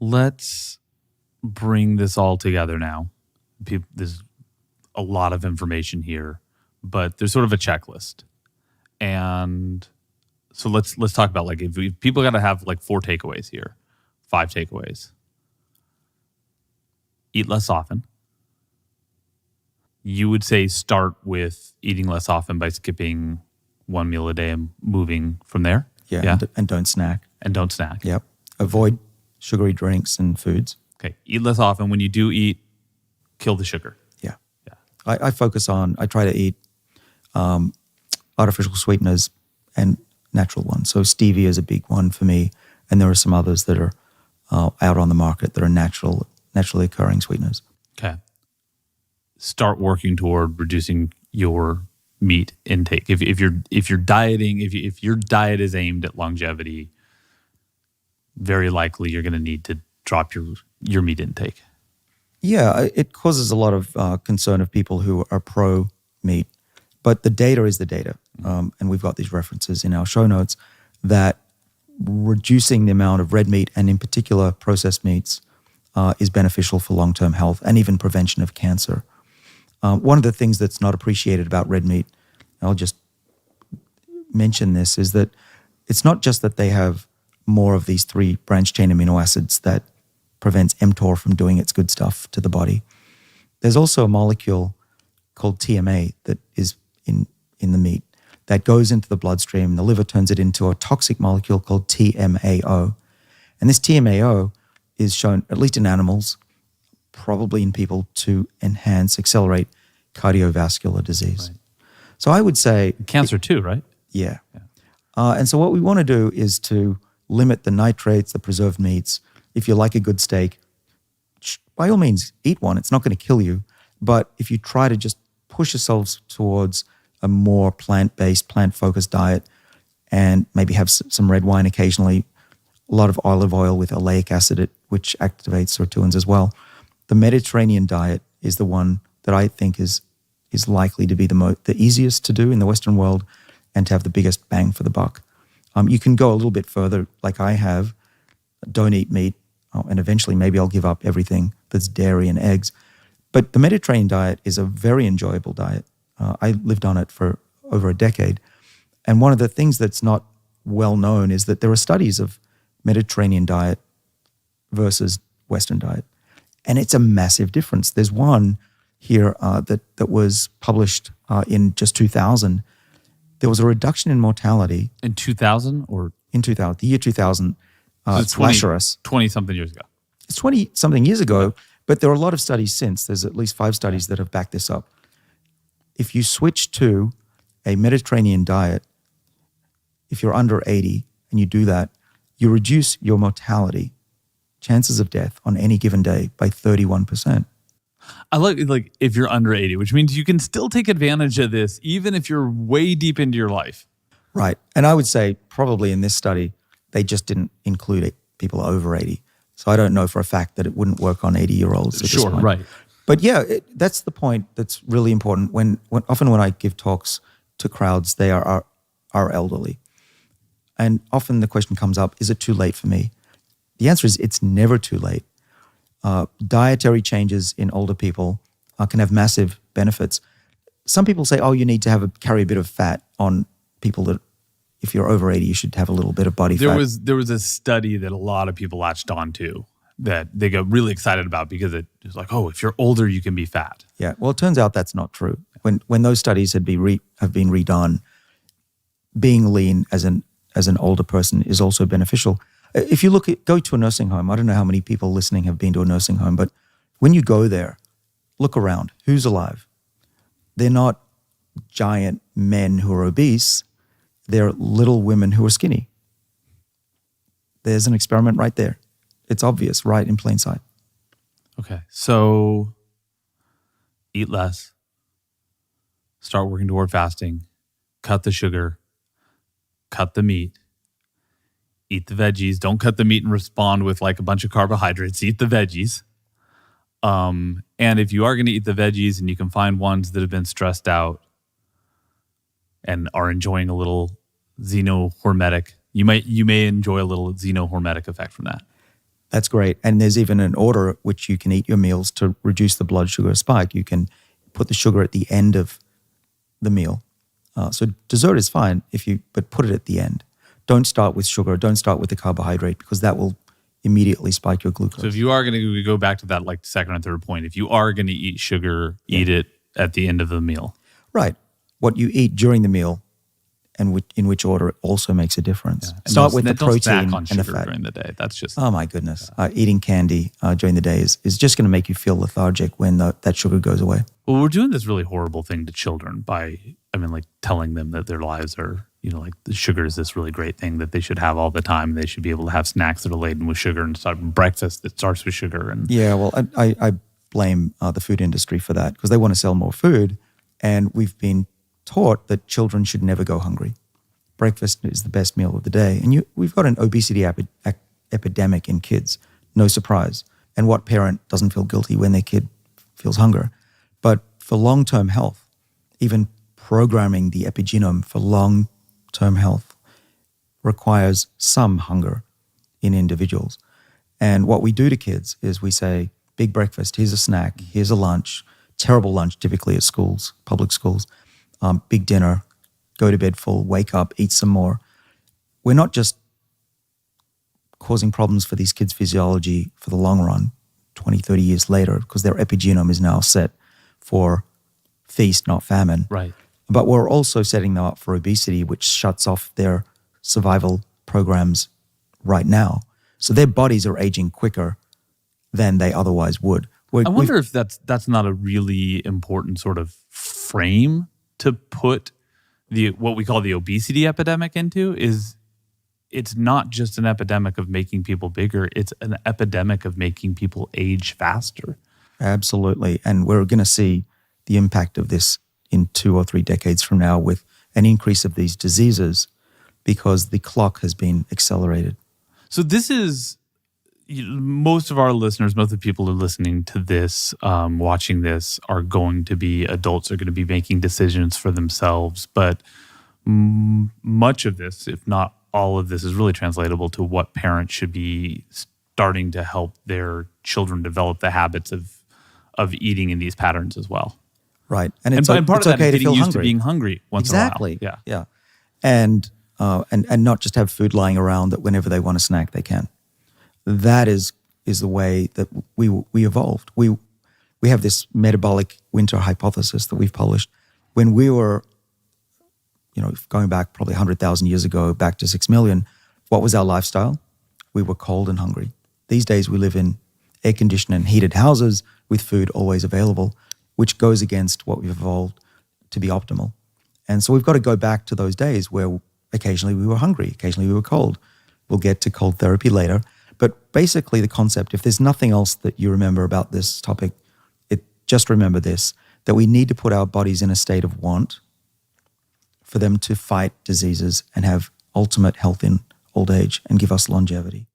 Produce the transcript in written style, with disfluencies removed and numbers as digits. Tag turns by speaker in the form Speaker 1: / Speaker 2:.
Speaker 1: Let's bring this all together now. There's a lot of information here, but there's sort of a checklist. And so let's talk about like if people got to have like 4 takeaways here, 5 takeaways. Eat less often. You would say start with eating less often by skipping 1 meal a day and moving from there.
Speaker 2: Yeah. And don't snack.
Speaker 1: And don't snack.
Speaker 2: Yep. Avoid sugary drinks and foods.
Speaker 1: Okay. Eat less often. When you do eat, kill the sugar.
Speaker 2: Yeah.
Speaker 1: Yeah.
Speaker 2: I try to eat artificial sweeteners and natural ones. So stevia is a big one for me. And there are some others that are out on the market that are naturally occurring sweeteners.
Speaker 1: Okay. Start working toward reducing your meat intake. If you're dieting, if your diet is aimed at longevity, very likely you're going to need to drop your meat intake.
Speaker 2: Yeah, it causes a lot of concern of people who are pro meat, but the data is the data, and we've got these references in our show notes that reducing the amount of red meat and in particular processed meats is beneficial for long-term health and even prevention of cancer. One of the things that's not appreciated about red meat, and I'll just mention this, is that it's not just that they have more of these 3 branched-chain amino acids that prevents mTOR from doing its good stuff to the body. There's also a molecule called TMA that is in the meat that goes into the bloodstream. The liver turns it into a toxic molecule called TMAO. And this TMAO is shown, at least in animals, probably in people, to accelerate cardiovascular disease.
Speaker 1: Right.
Speaker 2: So I would say...
Speaker 1: Cancer too, right?
Speaker 2: Yeah. And so what we want to do is to limit the nitrates, the preserved meats. If you like a good steak, by all means, eat one. It's not going to kill you. But if you try to just push yourselves towards a more plant-based, plant-focused diet and maybe have some red wine occasionally, a lot of olive oil with oleic acid, which activates sirtuins as well, the Mediterranean diet is the one that I think is likely to be the easiest to do in the Western world and to have the biggest bang for the buck. You can go a little bit further, like I have. Don't eat meat, and eventually maybe I'll give up everything that's dairy and eggs. But the Mediterranean diet is a very enjoyable diet. I lived on it for over a decade. And one of the things that's not well known is that there are studies of Mediterranean diet versus Western diet. And it's a massive difference. There's one here that was published in just 2000. There was a reduction in mortality.
Speaker 1: In 2000 or?
Speaker 2: In 2000, the year 2000. It's
Speaker 1: 20-something years ago.
Speaker 2: It's 20-something years ago, but there are a lot of studies since. There's at least 5 studies that have backed this up. If you switch to a Mediterranean diet, if you're under 80 and you do that, you reduce your mortality, chances of death on any given day by 31%.
Speaker 1: I like if you're under 80, which means you can still take advantage of this even if you're way deep into your life.
Speaker 2: Right. And I would say probably in this study, they just didn't include people over 80. So I don't know for a fact that it wouldn't work on 80-year-olds.
Speaker 1: Sure, right.
Speaker 2: But yeah, that's the point that's really important. Often when I give talks to crowds, they are elderly. And often the question comes up, is it too late for me? The answer is it's never too late. Dietary changes in older people can have massive benefits. Some people say, you need to carry a bit of fat on people that, if you're over 80, you should have a little bit of body fat.
Speaker 1: There was a study that a lot of people latched on to that they got really excited about because it was like, if you're older, you can be fat.
Speaker 2: Yeah. Well, it turns out that's not true. When those studies have been redone, being lean as an older person is also beneficial. If you go to a nursing home, I don't know how many people listening have been to a nursing home, but when you go there, look around. Who's alive? They're not giant men who are obese. They're little women who are skinny. There's an experiment right there. It's obvious, right in plain sight.
Speaker 1: Okay, so eat less. Start working toward fasting. Cut the sugar. Cut the meat. Eat the veggies. Don't cut the meat and respond with like a bunch of carbohydrates. Eat the veggies. And if you are going to eat the veggies and you can find ones that have been stressed out and are enjoying a little xenohormetic, you may enjoy a little xenohormetic effect from that.
Speaker 2: That's great. And there's even an order at which you can eat your meals to reduce the blood sugar spike. You can put the sugar at the end of the meal. So dessert is fine but put it at the end. Don't start with sugar. Don't start with the carbohydrate because that will immediately spike your glucose.
Speaker 1: So if you are going to go back to that like second or third point, if you are going to eat sugar, eat it at the end of the meal.
Speaker 2: Right. What you eat during the meal and in which order also makes a difference.
Speaker 1: Yeah.
Speaker 2: Start with the
Speaker 1: don't snack
Speaker 2: protein
Speaker 1: on
Speaker 2: and
Speaker 1: sugar
Speaker 2: the fat.
Speaker 1: during the day. That's just
Speaker 2: Oh my goodness. Eating candy during the day is just going to make you feel lethargic when that sugar goes away.
Speaker 1: Well, we're doing this really horrible thing to children by, telling them that their lives are, like the sugar is this really great thing that they should have all the time. They should be able to have snacks that are laden with sugar and start breakfast that starts with sugar. And
Speaker 2: yeah, well, I blame the food industry for that because they want to sell more food. And we've been taught that children should never go hungry. Breakfast is the best meal of the day. And we've got an obesity epidemic in kids, no surprise. And what parent doesn't feel guilty when their kid feels hunger? But for long-term health, even programming the epigenome for long-term health requires some hunger in individuals. And what we do to kids is we say, big breakfast, here's a snack, here's a lunch, terrible lunch typically at schools, public schools, big dinner, go to bed full, wake up, eat some more. We're not just causing problems for these kids' physiology for the long run, 20, 30 years later, because their epigenome is now set for feast, not famine.
Speaker 1: right.
Speaker 2: But we're also setting them up for obesity, which shuts off their survival programs right now. So their bodies are aging quicker than they otherwise would.
Speaker 1: I wonder if that's not a really important sort of frame to put what we call the obesity epidemic into. Is it's not just an epidemic of making people bigger, it's an epidemic of making people age faster.
Speaker 2: Absolutely. And we're going to see the impact of this in 2 or 3 decades from now with an increase of these diseases because the clock has been accelerated.
Speaker 1: So this is, most of our listeners, most of the people who are listening to this, watching this, are going to be adults, are going to be making decisions for themselves. But much of this, if not all of this, is really translatable to what parents should be starting to help their children develop the habits of eating in these patterns as well.
Speaker 2: Right.
Speaker 1: And part of that
Speaker 2: okay
Speaker 1: is
Speaker 2: to
Speaker 1: getting
Speaker 2: feel
Speaker 1: used
Speaker 2: hungry.
Speaker 1: to being hungry once
Speaker 2: Exactly.
Speaker 1: in a while.
Speaker 2: Yeah. And not just have food lying around that whenever they want a snack, they can. That is the way that we evolved. We have this metabolic winter hypothesis that we've published. When we were, going back probably 100,000 years ago, back to 6 million, what was our lifestyle? We were cold and hungry. These days we live in air-conditioned and heated houses with food always available, which goes against what we've evolved to be optimal. And so we've got to go back to those days where occasionally we were hungry, occasionally we were cold. We'll get to cold therapy later. But basically the concept, if there's nothing else that you remember about this topic, just remember this, that we need to put our bodies in a state of want for them to fight diseases and have ultimate health in old age and give us longevity.